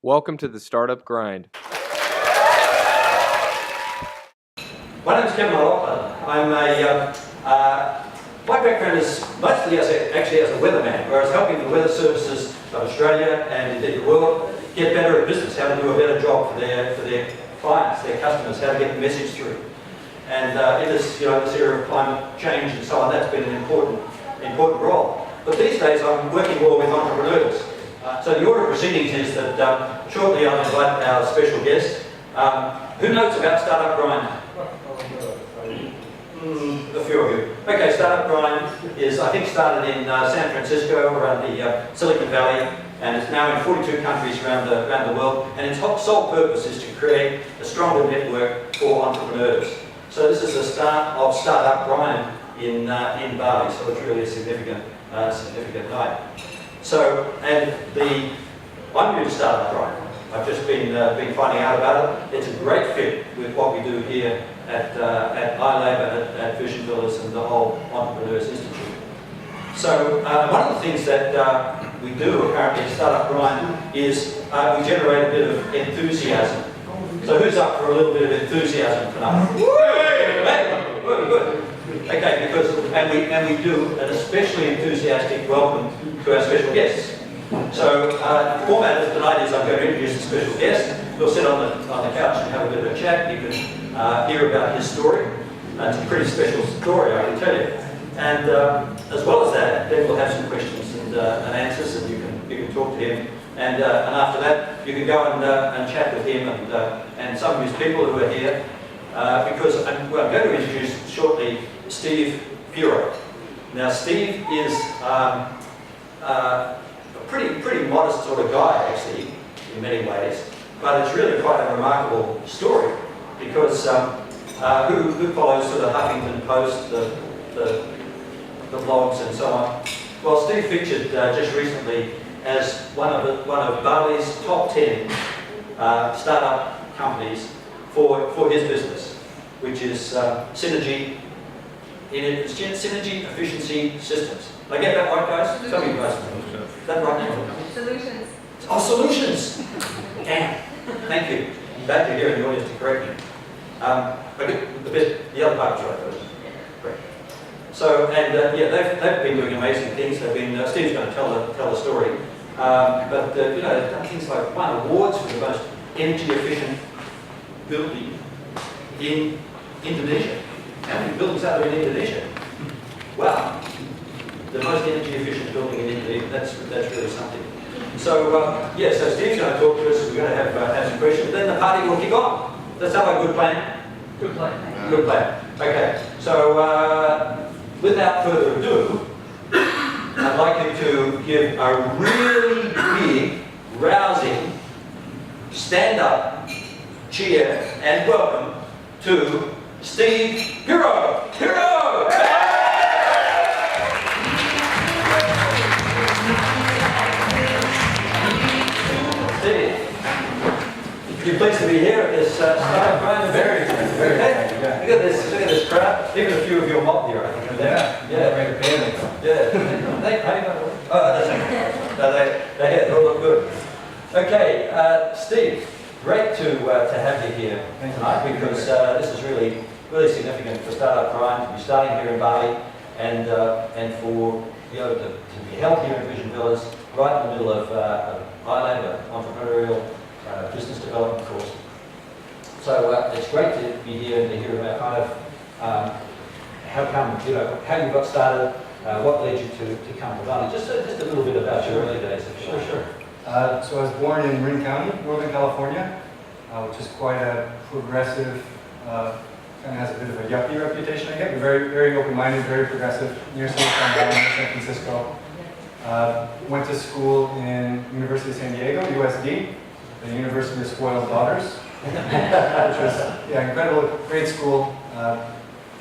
Welcome to the Startup Grind. My name is Kevin O'Loughlin. My background is mostly actually as a weatherman, where I was helping the weather services of Australia and indeed the world get better at business, how to do a better job for their clients, their customers, how to get the message through. And in this, this area of climate change and so on, that's been an important role. But these days I'm working more with entrepreneurs. So the order of proceedings is that shortly I'll invite our special guest. Who knows about Startup Grind? A few of you. Okay, Startup Grind is, I think, started in San Francisco, around the Silicon Valley, and it's now in 42 countries around the world. And its sole purpose is to create a stronger network for entrepreneurs. So this is the start of Startup Grind in Bali. So it's really a significant night. So, I'm new to Startup Grind. I've just been finding out about it. It's a great fit with what we do here at iLab, at Vision Villas and the whole Entrepreneurs Institute. So one of the things that we do apparently at Startup Grind is we generate a bit of enthusiasm. So who's up for a little bit of enthusiasm tonight? Hey, good. Okay, and we do an especially enthusiastic welcome to our special guests. So the format of tonight is I'm going to introduce a special guest. We'll sit on the couch and have a bit of a chat. You can hear about his story. It's a pretty special story, I can tell you. And as well as that, then we'll have some questions and answers, and you can talk to him. And after that, you can go and chat with him and some of his people who are here, because I'm going to introduce shortly Steve Piro. Now, Steve is a pretty modest sort of guy, actually, in many ways, but it's really quite a remarkable story because who follows sort of Huffington Post, the blogs and so on? Well, Steve featured just recently as one of Bali's top 10 startup companies for his business, which is Synergy Efficiency Systems. Did I get that right, guys? Some of you guys. Is that right now? Solutions. Oh, solutions! Damn. Thank you. I'm glad you're here in the audience to correct me. The other part was right, though. Great. So, and they've been doing amazing things. Steve's going to tell the story. But they've done things like won awards for the most energy efficient building in Indonesia. How many buildings are there in Indonesia? Wow. The most energy efficient building in Indonesia. That's really something. So so Steve's going to talk to us. We're going to have some questions. Then the party will kick on. Does that sound like a good plan? Good plan. Good plan. Okay. So without further ado, I'd like you to give a really big, rousing, stand-up cheer and welcome to Steve Piro. Piro! You're pleased to be here at this Startup Grind. Very. Look at this crowd. Even a few of your mob here, I think. Yeah. Yeah. They all look good. Okay, Steve. Great to have you here tonight because this is really significant for Startup Grind to be starting here in Bali and for to be held here in Vision Villas, right in the middle of iLab, an entrepreneurial business development course. So it's great to be here and to hear about kind of how you got started, what led you to come to Bali. Just a little bit about your early days. Sure. So I was born in Marin County, Northern California, which is quite a progressive, kind of has a bit of a yuppie reputation, I get, but very open-minded, very progressive, near Silicon Valley, near San Francisco. Went to school in University of San Diego, USD, the University of Spoiled Daughters, which was incredible, great school.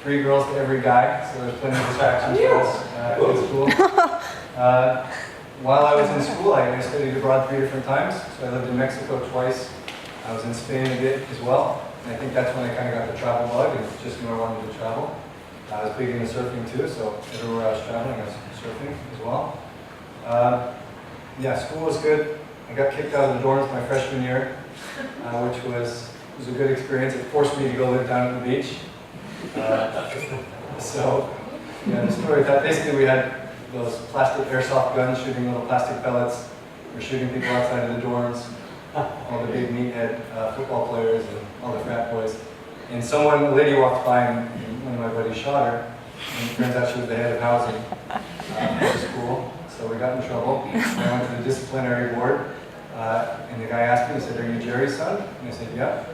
3 girls to every guy, so there's plenty of distractions for us in school. While I was in school, I studied abroad 3 different times. So I lived in Mexico twice. I was in Spain a bit as well. And I think that's when I kind of got the travel bug and just knew I wanted to travel. I was big into surfing too, so everywhere I was traveling, I was surfing as well. School was good. I got kicked out of the dorms my freshman year, which was a good experience. It forced me to go live down at the beach. So, yeah, the story is that basically we had those plastic airsoft guns shooting little plastic pellets. We're shooting people outside of the dorms, all the big meathead football players and all the frat boys. And a lady walked by and one of my buddies shot her. And it turns out she was the head of housing at the school. So we got in trouble. I went to the disciplinary board. And the guy asked me, he said, "Are you Jerry's son?" And I said, "Yeah."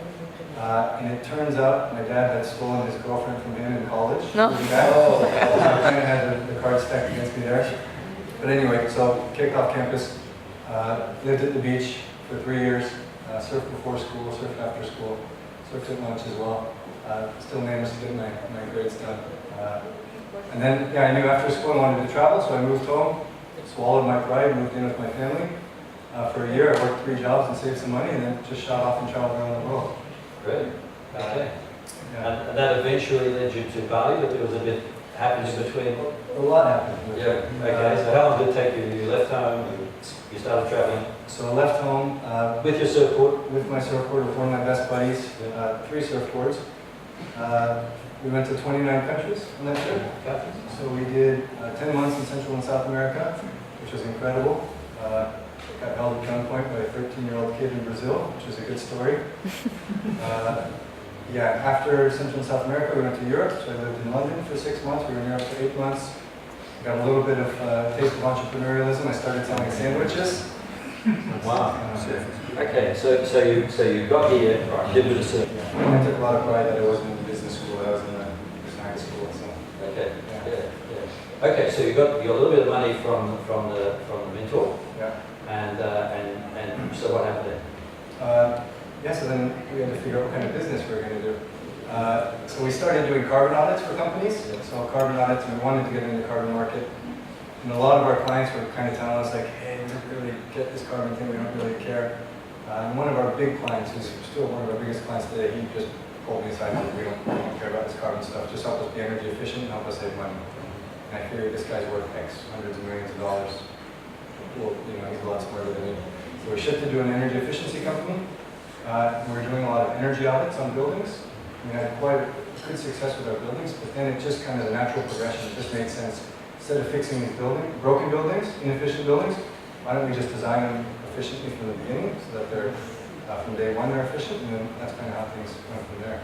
And it turns out my dad had stolen his girlfriend from him in college. No. So I kind of had the cards stacked against me there. But anyway, so kicked off campus, lived at the beach for 3 years, surfed before school, surfed after school, surfed at lunch as well. Still managed to get my grades done. And then, yeah, I knew after school I wanted to travel, so I moved home, swallowed my pride, moved in with my family. For a year, I worked 3 jobs and saved some money, and then just shot off and traveled around the world. Great. Okay. Yeah. And that eventually led you to Bali, but there was a bit happened in between. A lot happened. Yeah. Okay. So how long did it take you? You left home. You started traveling. So I left home With your surfboard. with my surfboard with one of my best buddies, 3 surfboards. We went to 29 countries on that trip. Okay. So we did 10 months in Central and South America, which was incredible. Got held at gunpoint by a 13-year-old kid in Brazil, which is a good story. Yeah, after Central and South America, we went to Europe. So I lived in London for 6 months. We were in Europe for 8 months. Got a little bit of taste of entrepreneurialism. I started selling sandwiches. Wow. Okay. So you got here, did a bit of surfing. And I took a lot of pride that I wasn't in business school. I was in a design school. So. Okay. Yeah. Okay. So you got a little bit of money from the mentor. Yeah. And so what happened then? Yeah, so then we had to figure out what kind of business we were going to do. So we started doing carbon audits for companies. So carbon audits, and we wanted to get into the carbon market. And a lot of our clients were kind of telling us like, "Hey, we don't really get this carbon thing, we don't really care." And one of our big clients, who's still one of our biggest clients today, he just pulled me aside and said, we don't care about this carbon stuff, just help us be energy efficient and help us save money. And I figured this guy's worth X, hundreds of millions of dollars. Well, you know, he's a lot smarter than me. So we shifted to an energy efficiency company. We were doing a lot of energy audits on buildings. We had quite good success with our buildings, but then it just kind of a natural progression. It just made sense. Instead of fixing these broken buildings, inefficient buildings, why don't we just design them efficiently from the beginning so that they're, from day one, they're efficient, and then that's kind of how things went from there.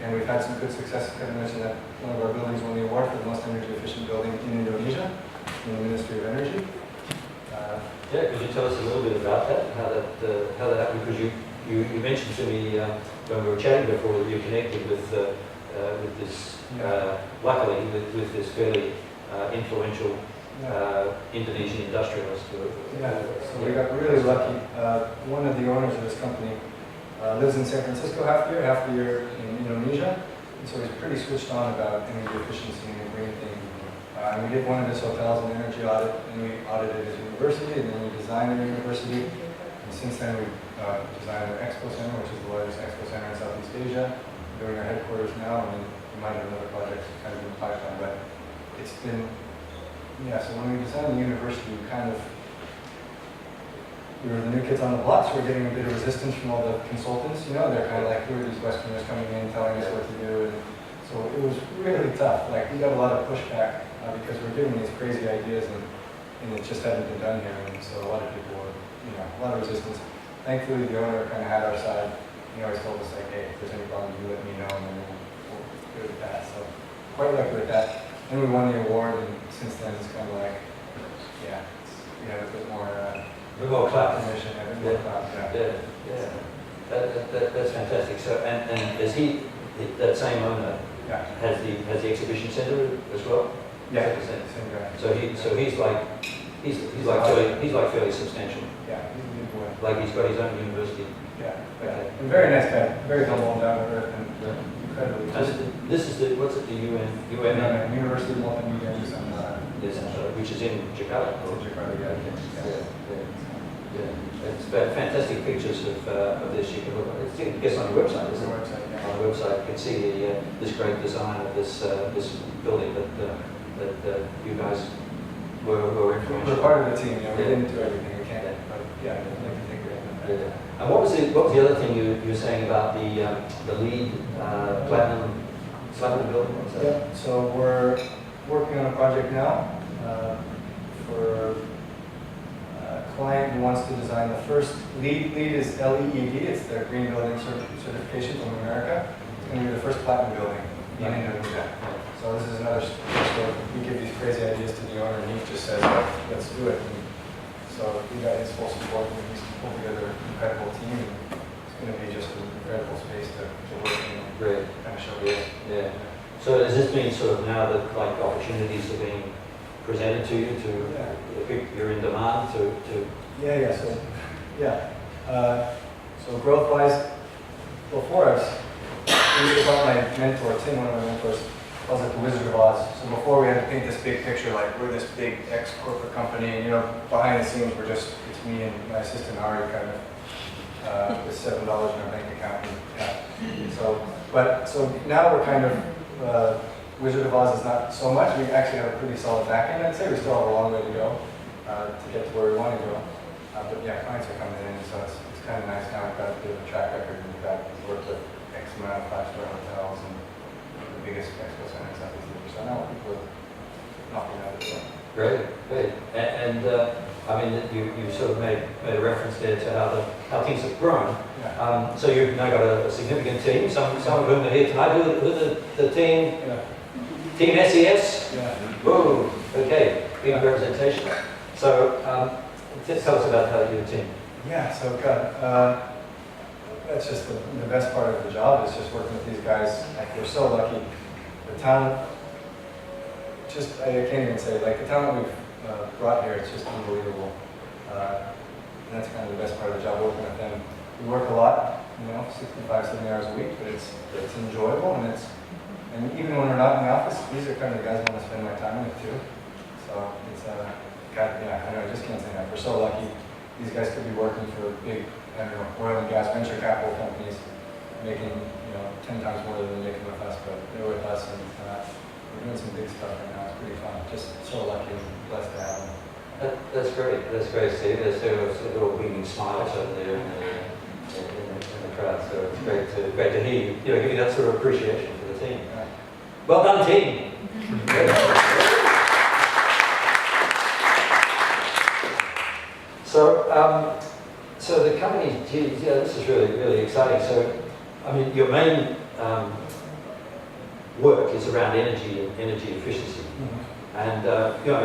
And we've had some good success. Kevin mentioned that one of our buildings won the award for the most energy efficient building in Indonesia, in the Ministry of Energy. Yeah, could you tell us a little bit about that? How that happened? Because you mentioned to me when we were chatting before that you connected with this luckily with this fairly influential Indonesian industrialist. Yeah, so we got really lucky. One of the owners of this company lives in San Francisco half the year in Indonesia, and so he's pretty switched on about energy efficiency and the green thing. And we did one of his hotels, an energy audit, and we audited his university, and then we designed the university. And since then, we've designed our expo center, which is the largest expo center in Southeast Asia. We're doing our headquarters now, and we might have another project kind of in the pipeline. But it's been, yeah, so when we designed the university, we were the new kids on the block, so we're getting a bit of resistance from all the consultants. You know, they're kind of like, who are these Westerners coming in telling us what to do? And so it was really tough. Like, we got a lot of pushback because we're giving these crazy ideas and it just hadn't been done here. And so a lot of people were, you know, a lot of resistance. Thankfully, the owner kind of had our side. He always told us, like, hey, if there's any problems, you let me know, and then we'll do with that. So quite lucky with that. And we won the award, and since then it's kind of like, yeah, we have a bit more recognition, a bit more clout. Yeah. That's fantastic. So and is he that same owner? Yeah. Has the exhibition center as well? Yeah, same guy. So he's like fairly substantial. Yeah, he's a good boy. Like he's got his own university. Yeah. Okay. And very nice guy, very humble, down to earth, and incredibly. This is the what's it? The UN University of Multimedia in Yes, which is in Jakarta. Jakarta, Yeah. It's fantastic pictures of this. You can look at it. I guess on your website, isn't it? On the website, you can see this great design of this building that you guys were influential. We're part of the team. You know, we didn't do everything. We can't yeah, I'd like to think of it. Yeah. And what was the other thing you were saying about the lead platinum building? What's that? Yeah, so we're working on a project now for a client who wants to design the first LEED. LEED is LEED, it's the Green Building Certification from America. It's going to be the first platinum building in Indonesia. So this is another story. We give these crazy ideas to the owner and he just says, let's do it. And so we got his full support and he's pulled together an incredible team. And it's going to be just an incredible space to work in and Great. kind of show this. Yeah. So does this mean sort of now that like opportunities are being presented to you you're in demand to Yeah. So growth-wise, before us, about my mentor, Tim, one of my mentors, calls it the Wizard of Oz. So before we had to paint this big picture, like we're this big ex-corporate company, and behind the scenes it's me and my assistant Ari kind of with $7 in our bank account. And, so now we're kind of Wizard of Oz is not so much. We actually have a pretty solid back end, I'd say. We still have a long way to go to get to where we want to go. But yeah, clients are coming in, so it's kind of nice now. We've got a bit of a track record, and we've worked with X amount of five-star hotels and the biggest expo centers out there. So now people are knocking out the door. Great. And I mean, you sort of made a reference there to how things have grown. Yeah. So you've now got a significant team. Some of whom are here tonight. Who are the team? Yeah. Team SES. Yeah. Whoa. Okay. Big representation. So tell us about your team. Yeah. So that's just the best part of the job is just working with these guys. Like we're so lucky. The talent. I can't even say, like the talent we've brought here, it's just unbelievable. And that's kind of the best part of the job, working with them. We work a lot, 65, 70 hours a week, but it's enjoyable, and even when we're not in the office, these are kind of the guys I want to spend my time with too. So it's, I just can't say enough. We're so lucky. These guys could be working for big, oil and gas venture capital companies, making, 10 times more than they're making with us, but they're with us, and we're doing some big stuff right now. It's pretty fun. Just so lucky and blessed to have them. That's great, Steve. There's little beaming smiles over there in the crowd. So it's great to hear you. Give you that sort of appreciation for the team. Yeah. Well done, team. So the company, this is really exciting. So, I mean, your main work is around energy and energy efficiency. Mm-hmm. And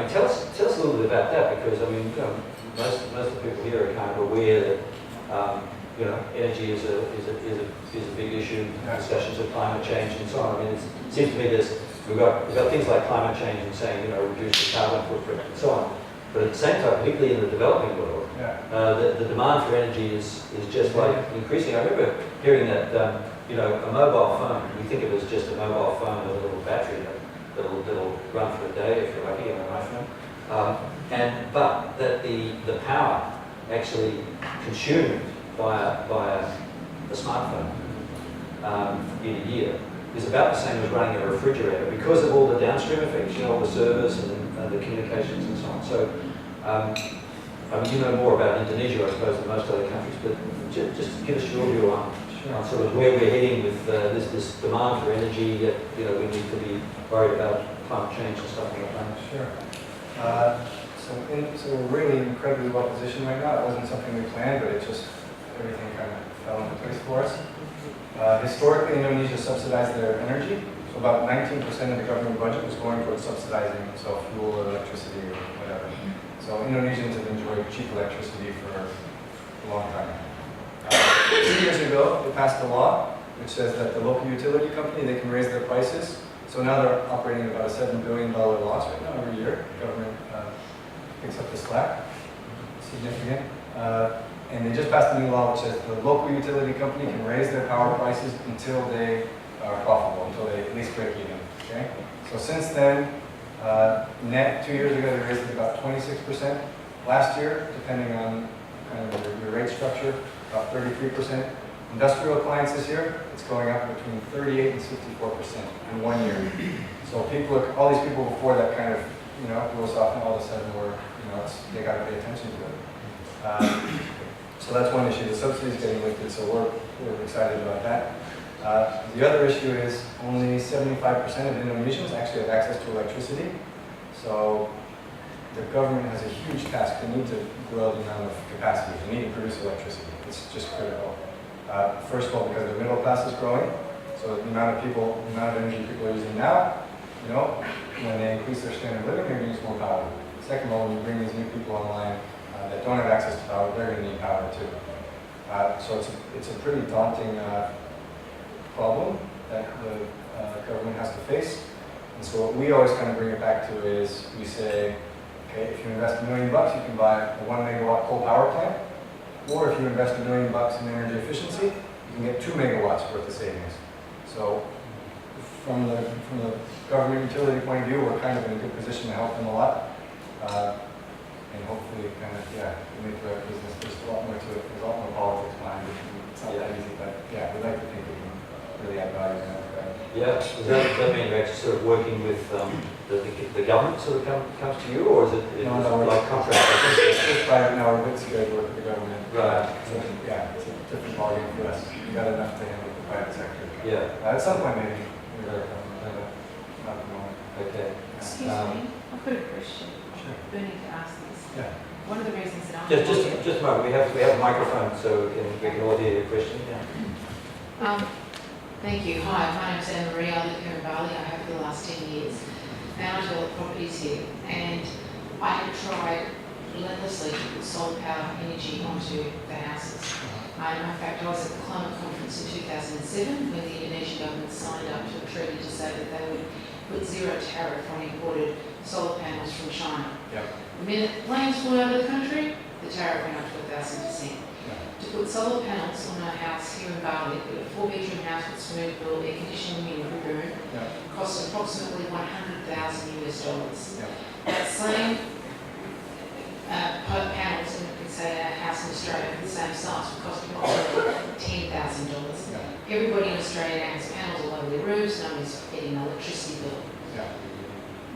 tell us a little bit about that, because I mean, most of the people here are kind of aware that energy is a big issue. Discussions of climate change and so on. I mean, it seems to me we've got things like climate change and saying reduce the carbon footprint and so on. But at the same time, particularly in the developing world, the demand for energy is just like increasing. I remember hearing that a mobile phone, we think of it as just a mobile phone with a little battery that'll run for a day if you're lucky on an iPhone. But that the power actually consumed by a smartphone in a year is about the same as running a refrigerator, because of all the downstream effects, all the servers and the communications and so on. So, I mean, you know more about Indonesia, I suppose, than most other countries, but just give us your view on sort of where we're heading with this demand for energy that we need to be worried about climate change and stuff like that. Sure. So we're really incredibly well positioned right now. It wasn't something we planned, but everything kind of fell into place for us. Historically, Indonesia subsidized their energy. So about 19% of the government budget was going towards subsidizing fuel or electricity or whatever. So Indonesians have enjoyed cheap electricity for a long time. 2 years ago, they passed a law which says that the local utility company, they can raise their prices. So now they're operating at about a $7 billion loss right now every year. The government picks up the slack. Significant. And they just passed a new law which says the local utility company can raise their power prices until they are profitable, until they at least break even. Okay? So since then, net 2 years ago, they raised it about 26%. Last year, depending on kind of your rate structure, about 33%. Industrial clients this year, it's going up between 38 and 64% in 1 year. So all these people before that kind of, goes off, and all of a sudden they got to pay attention to it. So that's one issue. The subsidy is getting lifted, so we're excited about that. The other issue is only 75% of Indonesians actually have access to electricity. So the government has a huge task. They need to grow the amount of capacity. They need to produce electricity. It's just critical. First of all, because the middle class is growing. So the amount of energy people are using now, when they increase their standard of living, they're going to use more power. Second of all, when you bring these new people online that don't have access to power, they're going to need power too. So it's a pretty daunting problem that the government has to face. And so what we always kind of bring it back to is we say, okay, if you invest $1 million, you can buy a 1 megawatt coal power plant. Or if you invest $1 million in energy efficiency, you can get 2 megawatts worth of savings. So from the government utility point of view, we're kind of in a good position to help them a lot. And hopefully kind of, make the right business. There's a lot more to it. There's a lot more politics behind it. It's not that easy, but we'd like to think we can really add value in that regard. Yeah, does that mean you're actually sort of working with the government sort of comes to you, or is it like contract? It's just private now, we're a bit scared to work with the government. Right. So it's a different ballgame for us. We got enough to handle the private sector. Yeah. At some point maybe. Not at the moment. Okay. Excuse me, I've got a question. Sure. Burning to ask this. Yeah. One of the reasons that I'm Just a moment. We have a microphone, so we can all hear your question. Yeah. Thank you. Hi, my name is Anne Marie. I live here in Bali. I have for the last 10 years. And I develop properties here. And I have tried relentlessly to put solar power energy onto the houses. In fact, I was at the climate conference in 2007 when the Indonesian government signed up to a treaty to say that they would put zero tariff on imported solar panels from China. Yep. The minute planes flew out of the country, the tariff went up to 1,000%. To put solar panels on our house here in Bali, a 4-bedroom house with swimming pool, air conditioning and room, costs approximately $100,000 US. Yeah. That same panels in, say, a house in Australia of the same size would cost approximately $10,000. Yeah. Everybody in Australia has panels all over their roofs, no one's getting an electricity bill. Yeah.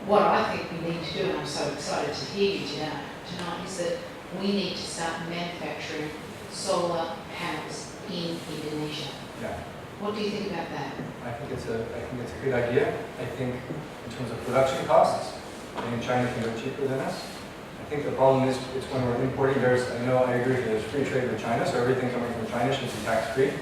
What I think we need to do, and I'm so excited to hear you tonight, is that we need to start manufacturing solar panels in Indonesia. Yeah. What do you think about that? I think it's a good idea. I think in terms of production costs, I think China can go cheaper than us. I think the problem is it's when we're importing. I agree with you, there's free trade with China, so everything coming from China should be tax-free.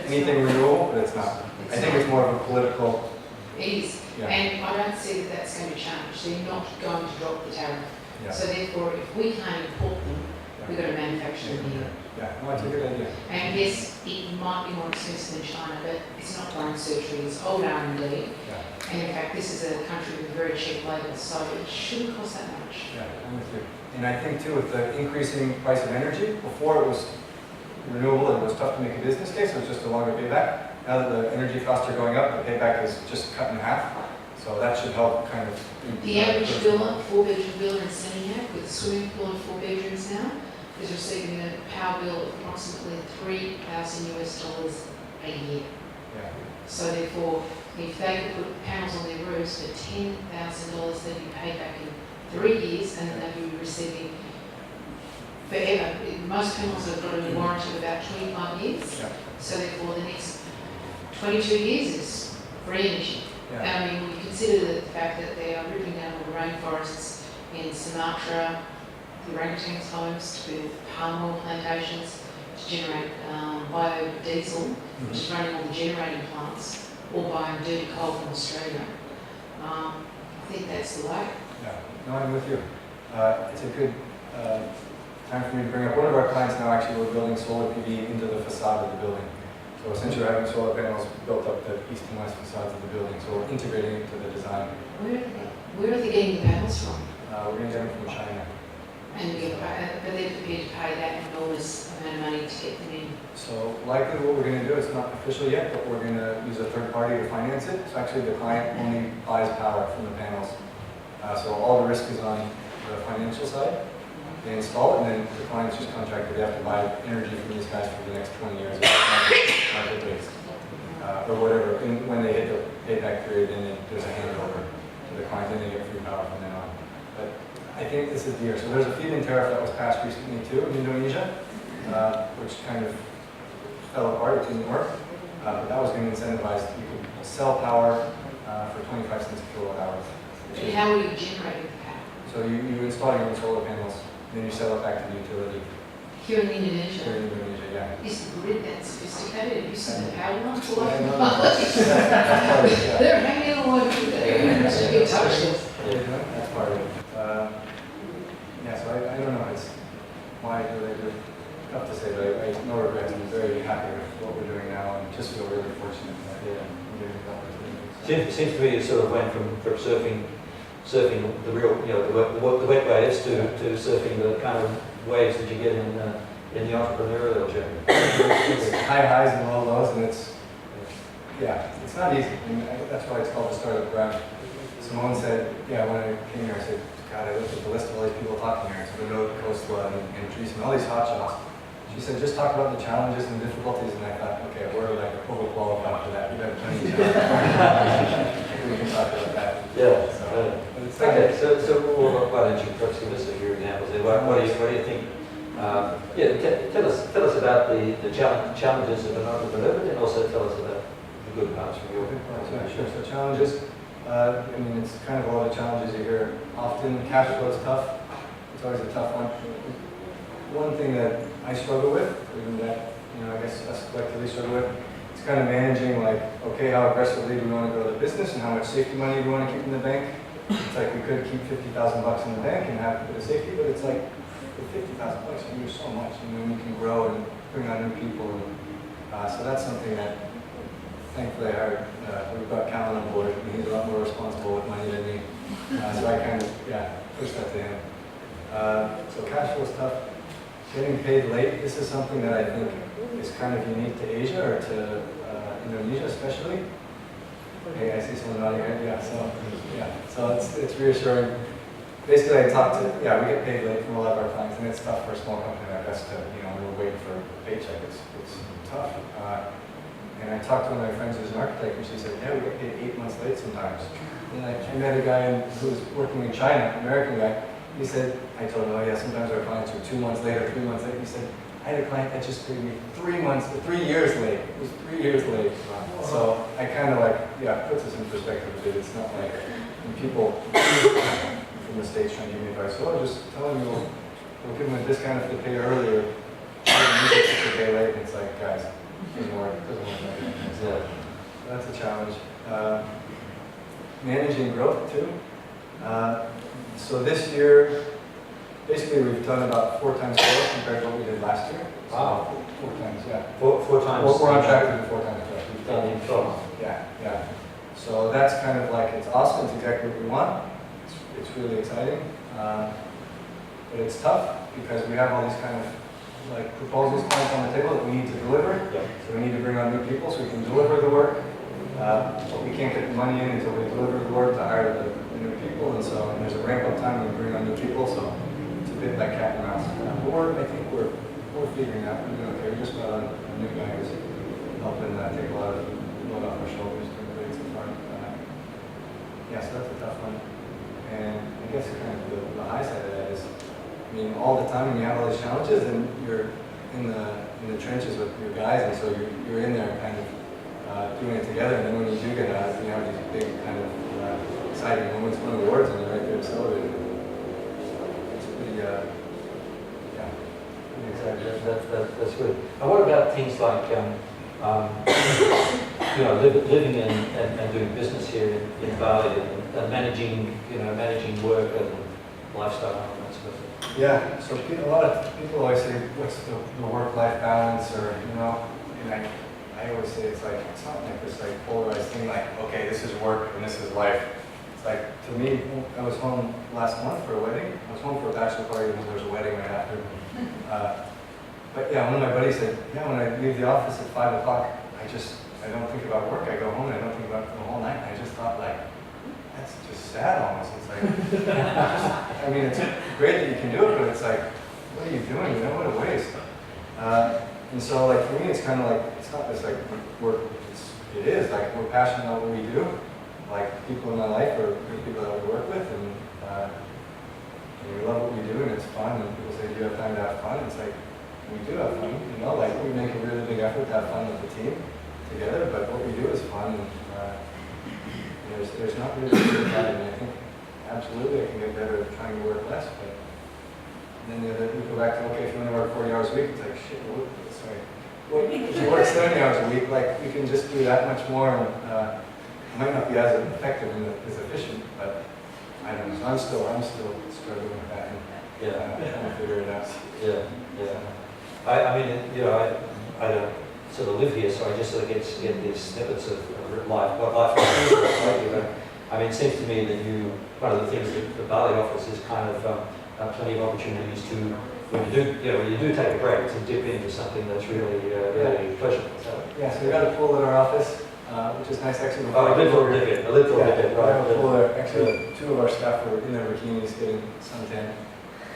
Anything renewable, but it's not. I think it's more of a political. It is. Yeah. And I don't see that that's going to change. They're not going to drop the tariff. Yeah. So therefore, if we can't import them, we've got to manufacture them here. Yeah, no, that's a good idea. And yes, it might be more expensive than China, but it's not bone surgery, it's old R&D. Yeah. And in fact, this is a country with very cheap labour, so it shouldn't cost that much. Yeah, I'm with you. And I think too, with the increasing price of energy, before it was renewable and it was tough to make a business case, it was just a longer payback. Now that the energy costs are going up, the payback is just cut in half. So that should help kind of. The average villa, 4-bedroom villa in Seminyak with a swimming pool and 4 bedrooms now, is receiving a power bill of approximately $3,000 US a year. Yeah. So therefore, if they could put panels on their roofs for $10,000, they'd be paid back in 3 years, and then they'd be receiving forever. Most panels have got a warranty of about 25 years. Yeah. So therefore, the next 22 years is free energy. Yeah. I mean, we consider the fact that they are ripping down all the rainforests in Sumatra, the orangutans' homes, to build palm oil plantations, to generate biodiesel, which is running all the generating plants, or buying dirty coal from Australia. I think that's the way. Yeah, no, I'm with you. It's a good time for me to bring up. One of our clients now actually we're building solar PV into the facade of the building. So essentially we're having solar panels built up the east and west facades of the building. So we're integrating it into the design. Where are they getting the panels from? We're going to get them from China. And but they're prepared to pay that enormous amount of money to get them in. So likely what we're going to do, it's not official yet, but we're going to use a third party to finance it. So actually the client only buys power from the panels. So all the risk is on the financial side. They install it, and then the client's just contracted. They have to buy energy from these guys for the next 20 years, market based, or whatever. And when they hit the payback period, then there's a handover to the client, and they get free power from then on. But I think this is the year. So there's a feed-in tariff that was passed recently too in Indonesia, which kind of fell apart, it didn't work. But that was going to incentivize, you could sell power for 25 cents a kilowatt hour. And how are you generating the power? So you install your own solar panels, and then you sell it back to the utility. Here in Indonesia? Here in Indonesia, yeah. Is the grid that sophisticated? Have you seen the power lines all Yeah, over no, the no. place? That's part of it, yeah. They're hanging all over there. It's a big touch. That's part of it. Yeah, so I don't know, it's why do they do it? Tough to say, but I no regrets. I'm very happy with what we're doing now and just feel really fortunate that we're doing the opportunity. Seems to me you sort of went from surfing the real, the wet waves to surfing the kind of waves that you get in the entrepreneurial journey. It's high highs and low lows, and it's not easy. I mean, that's why it's called the startup grind. Simone said, when I came here, I said, God, I looked at the list of all these people talking here. So the Road, Coastline, and Trees, and all these hot shots. She said, just talk about the challenges and difficulties, and I thought, okay, we're like overqualified for that. We've had plenty of challenges. We can talk about that. Yeah. But it's Okay. So why don't you perhaps give us a few examples there? What do you think? Tell us about the challenges of an entrepreneur, and also tell us about the good parts from your. Yeah, sure. So challenges. I mean, it's kind of all the challenges you hear often. Cash flow is tough. It's always a tough one. One thing that I struggle with, even that, I guess us collectively struggle with, it's kind of managing like, okay, how aggressively do we want to grow the business and how much safety money do we want to keep in the bank? It's like we could keep $50,000 in the bank and have a bit of safety, but it's like, with $50,000 you do so much, and then you can grow and bring on new people. And, so that's something that, thankfully, we've got Callan on board, and he's a lot more responsible with money than me. So I kind of, push that to him. So cash flow is tough. Getting paid late, this is something that I think is kind of unique to Asia, or to Indonesia especially. Hey, I see someone nodding here. So it's reassuring. Basically, we get paid late from a lot of our clients, and it's tough for a small company like us to, we're waiting for a paycheck. It's tough. And I talked to one of my friends who's an architect, and she said, we get paid 8 months late sometimes. And I met a guy who was working in China, an American guy. He said, I told him, sometimes our clients are 2 months late or 3 months late. He said, I had a client that just paid me 3 years late. It was 3 years late. So I kind of puts us in perspective a bit. It's not like when people from the States trying to give me advice, just tell them we'll give them a discount if they pay earlier. If they pay late, and it's like, guys, it doesn't work like that. So that's a challenge. Managing growth too. So this year, basically we've done about 4 times growth compared to what we did last year. Wow. So 4 times, yeah. Four times. We're on track to do 4 times growth. We've done in 12 months. Yeah. So that's kind of like, it's awesome. It's exactly what we want. It's really exciting. But it's tough because we have all these kind of proposals, clients on the table that we need to deliver. Yeah. So we need to bring on new people so we can deliver the work. But we can't get the money in until we deliver the work to hire the new people. And so there's a ramp up time when we bring on new people. So it's a bit like cat and mouse. But I think we're figuring out. We're doing okay. We just got on a new guy who's helping take a lot of load off our shoulders. Doing great so far. So that's a tough one. And I guess kind of the high side of that is, all the time when you have all these challenges, and you're in the trenches with your guys, and so you're in there kind of doing it together. And then when you do get out, you have these big kind of exciting moments, win awards, and you're right there to celebrate it. It's pretty, pretty exciting. That's good. And what about things like, living and doing business here in Bali, and managing work and lifestyle and that sort of thing? Yeah, so a lot of people always say, what's the work-life balance, or, and I always say it's not like this polarized thing, okay, this is work and this is life. It's to me, I was home last month for a wedding. I was home for a bachelor party, and there was a wedding right after. But one of my buddies said, when I leave the office at 5 o'clock, I don't think about work. I go home and I don't think about it for the whole night. And I just thought, that's just sad almost. It's it's great that you can do it, but it's what are you doing? What a waste. And so for me, it's kind of it's not just work. It is we're passionate about what we do. People in my life are good people that we work with, and we love what we do and it's fun, and people say, do you have time to have fun? It's like, we do have fun, you know, like we make a really big effort to have fun with the team together, but what we do is fun, and there's not really good about it, and I think absolutely I can get better at trying to work less, but then we go back to, okay, if you want to work 40 hours a week, it's like, shit, well, if you work 70 hours a week, like you can just do that much more, and it might not be as effective and as efficient, but I don't know, so I'm still struggling with that and trying to figure it out. Yeah. I mean, you know, I don't sort of live here, so I just sort of get these snippets of life, what life is like, you know. I mean, it seems to me that one of the things that the Bali offers is kind of plenty of opportunities to, when you do take a break, to dip into something that's really pleasurable. So. Yeah, so we got a pool at our office, which is nice actually. Oh, a little dip, right. We have a pool there. Actually, 2 of our staff were in their bikinis getting suntan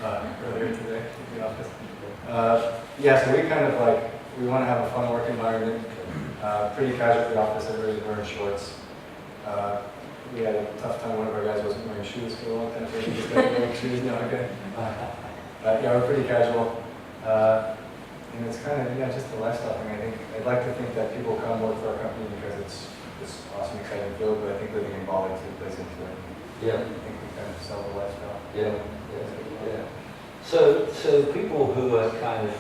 earlier today in the office. So we kind of like, we want to have a fun work environment, pretty casual at the office, everybody's wearing shorts. We had a tough time, one of our guys wasn't wearing shoes for a long time, so he just started wearing shoes now again. We're pretty casual. And it's kind of, just a lifestyle thing. I think, I'd like to think that people come work for our company because it's this awesome, exciting field, but I think living in Bali too plays into it. Yeah. I think we kind of sell the lifestyle. Yeah. So people who are kind of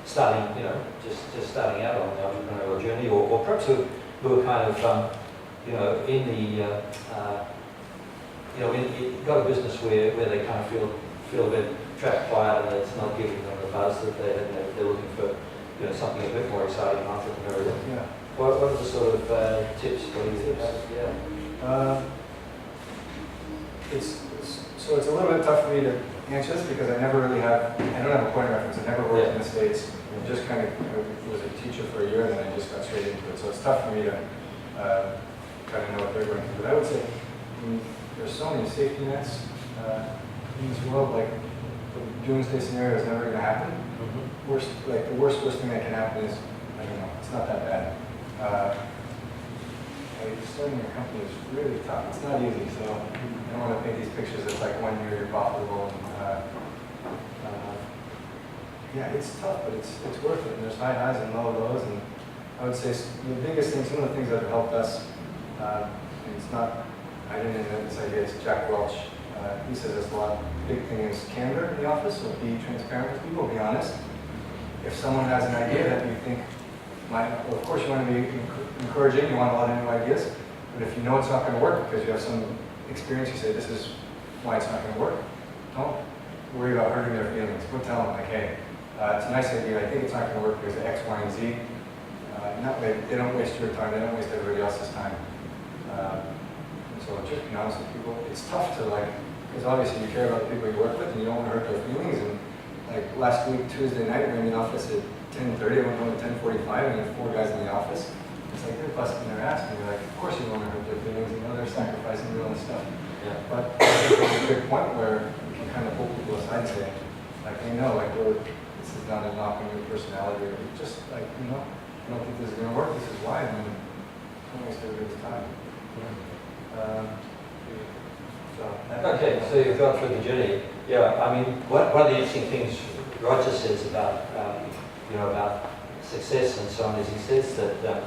starting, just starting out on the entrepreneurial journey, or perhaps who are kind of, in the, got a business where they kind of feel a bit trapped by it, and it's not giving them the buzz that they're looking for, something a bit more exciting and entrepreneurial. Yeah. What are the sort of tips? What do you think? So it's a little bit tough for me to answer this because I don't have a point of reference. I never worked in the States. I just kind of was a teacher for a year, and then I just got straight into it. So it's tough for me to kind of know what they're going through. But I would say there's so many safety nets in this world. Like the doomsday scenario is never going to happen. The worst thing that can happen is, I don't know, it's not that bad. Starting a company is really tough. It's not easy, so I don't want to paint these pictures as like 1 year you're profitable. It's tough, but it's worth it. And there's high highs and low lows, and I would say the biggest thing, some of the things that have helped us, and it's not, I didn't invent this idea, it's Jack Welch. He says this a lot. The big thing is candor in the office, so be transparent with people, be honest. If someone has an idea that you think of course you want to be encouraging, you want a lot of new ideas, but if you know it's not going to work because you have some experience, you say this is why it's not going to work, don't worry about hurting their feelings. Go tell them, like, hey, it's a nice idea, I think it's not going to work because of X, Y, and Z. That way they don't waste your time, they don't waste everybody else's time. So just be honest with people. It's tough to because obviously you care about the people you work with and you don't want to hurt their feelings. And like last week, Tuesday night, we were in the office at 10:30, I went home at 10:45, and we had 4 guys in the office. It's like they're busting their ass, and you're like, of course you don't want to hurt their feelings, they're sacrificing their own stuff. Yeah. But there's a good point where you can kind of pull people aside and say, this is not a knock on your personality, or just I don't think this is going to work, this is why, and then don't waste everybody's time. Okay, so you've gone through the journey. Yeah, I mean, one of the interesting things Roger says about success and so on is he says that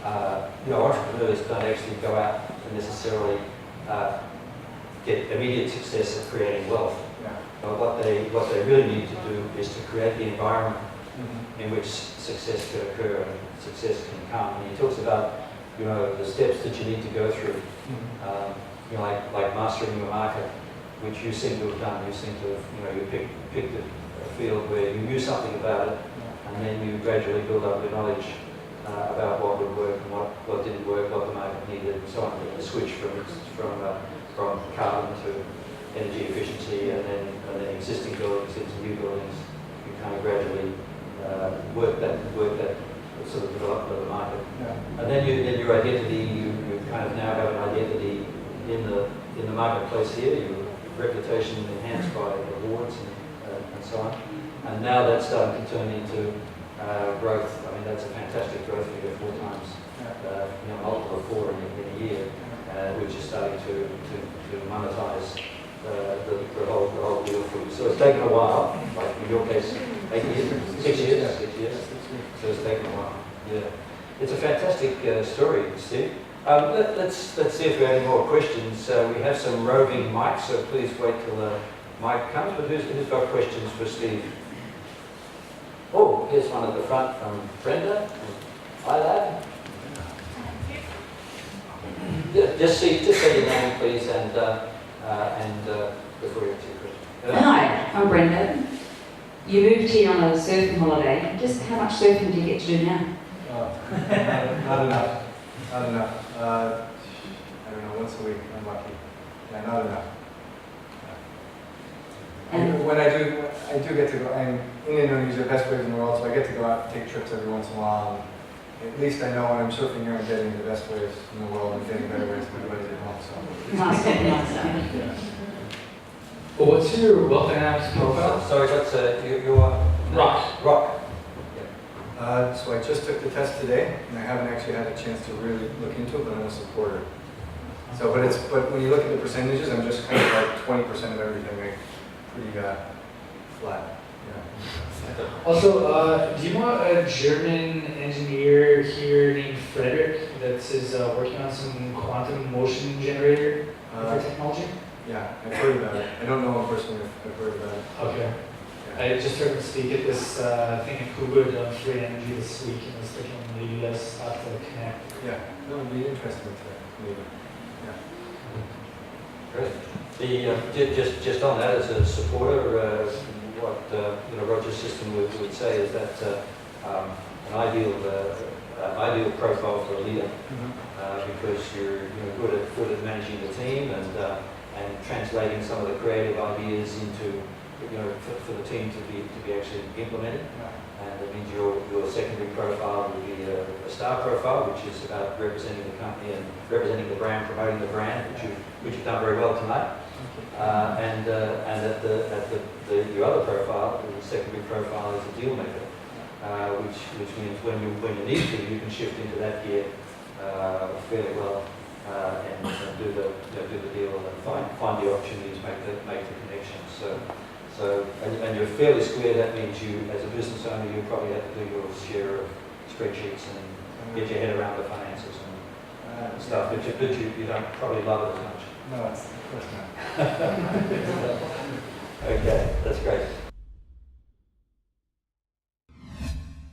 entrepreneurs don't actually go out and necessarily get immediate success at creating wealth. Yeah. But what they really need to do is to create the environment in which success can occur and success can come. And he talks about the steps that you need to go through. Like mastering your market, which you seem to have done. You seem to have, you picked a field where you knew something about it, and then you gradually build up your knowledge about what would work and what didn't work, what the market needed, and so on. The switch from carbon to energy efficiency, and then existing buildings into new buildings. You kind of gradually work that sort of development of the market, and then your identity. You kind of now have an identity in the marketplace here, your reputation enhanced by awards and so on. And now that's starting to turn into growth. I mean, that's a fantastic growth figure, 4 times, multiple of 4 in a year, which is starting to monetize the whole while, like in your case, 8 years, 6 years, 6 years. So it's taken a while. Yeah, it's a fantastic story, Steve. Let's see if we have any more questions. We have some roving mics, so please wait till the mic comes. But who's got questions for Steve? Oh, here's one at the front from Brenda. iLab. Yeah, just say your name, please, and before you answer your question. Hi, I'm Brenda. You moved here on a surfing holiday. Just how much surfing do you get to do now? Not enough. Not enough. I don't know, once a week, I'm lucky. Yeah, not enough. And When I do get to go, I'm in Indonesia, best waves in the world, so I get to go out and take trips every once in a while. And at least I know when I'm surfing here, I'm getting the best waves in the world and getting better waves than my buddies at home. So. nice, nice. Yeah. Well, what's your wealth dynamics profile? Sorry, what's your Rock. Rock. So I just took the test today, and I haven't actually had a chance to really look into it, but I'm a supporter. So, but when you look at the percentages, I'm just kind of like 20% of everything, like pretty flat. Yeah. Also, do you know a German engineer here named Frederick that is working on some quantum motion generator for technology? Yeah, I've heard about it. I don't know him personally. I've heard about it. Okay. Yeah. I just heard him speak at this thing at Kubud on free energy this week, and was thinking maybe you guys have to connect. Yeah, that would be interesting to maybe. Yeah. Great. Just on that, as a supporter, what Roger's system would say is that an ideal profile for a leader, because you're good at managing the team and translating some of the creative ideas into for the team to be actually implemented. And that means your secondary profile will be a star profile, which is about representing the company and representing the brand, promoting the brand, which you've done very well tonight. And your other profile, the secondary profile, is a deal maker, which means when you need to, you can shift into that gear fairly well and do the deal and find the opportunities, make the connections. So, and you're fairly square. That means you, as a business owner, you probably have to do your share of spreadsheets and get your head around the finances and stuff. But you don't probably love it as much. No, of course not. Okay, that's great.